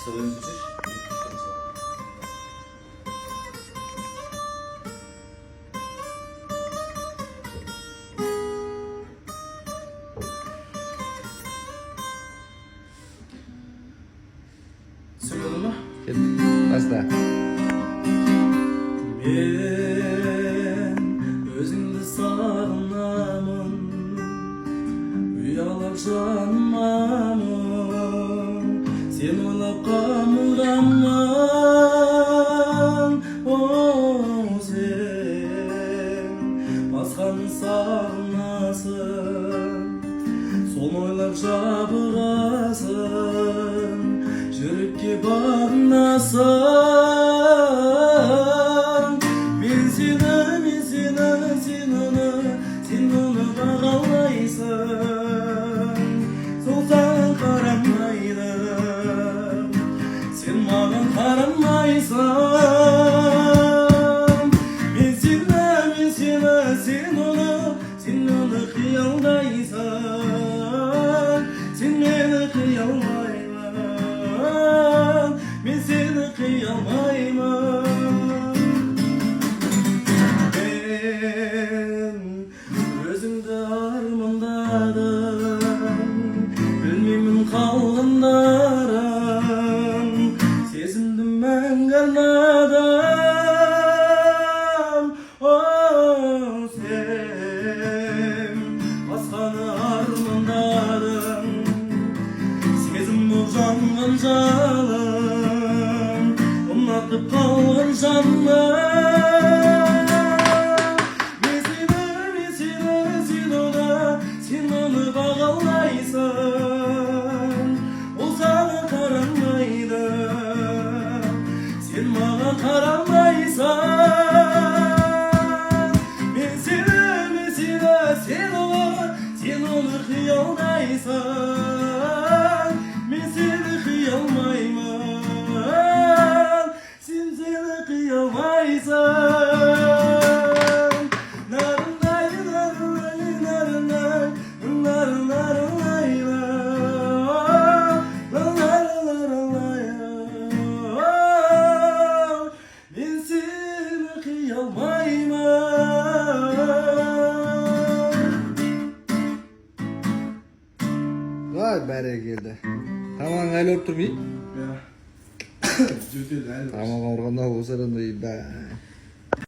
Söyledin mi? Başla. Ben özüңdү сагынамын, уялап жанмамын, сен ойлап камыламын. О, сен басканы сагынасың, соны ойлап жабырасың, жүрекке багынасың. Мен сен оны бағалайсың, сол саған қарамайды, сен маған қарамайсың. Мен сен оны қиялдайсың, сен мені қиялмаймын, мен сені қиялмаймын. Өзіңді армандадым, білмеймін қалғандарын, сезімді мәңгі арнадым. О, сен басқаны армандадың, сезім боп жанған жалын, ұнатып қалған жаным. Сен оны бағалайсың, ол саған қарамайды, сен маған қарамайсың. Мен сен оны қиялдайсың, мен сені қиялмаймын, сен сені қиялмайсың. Vay barakallah. Tamam aylanıp turmayın. Ya. Jüteli. Tamam organda olsa da iyi be.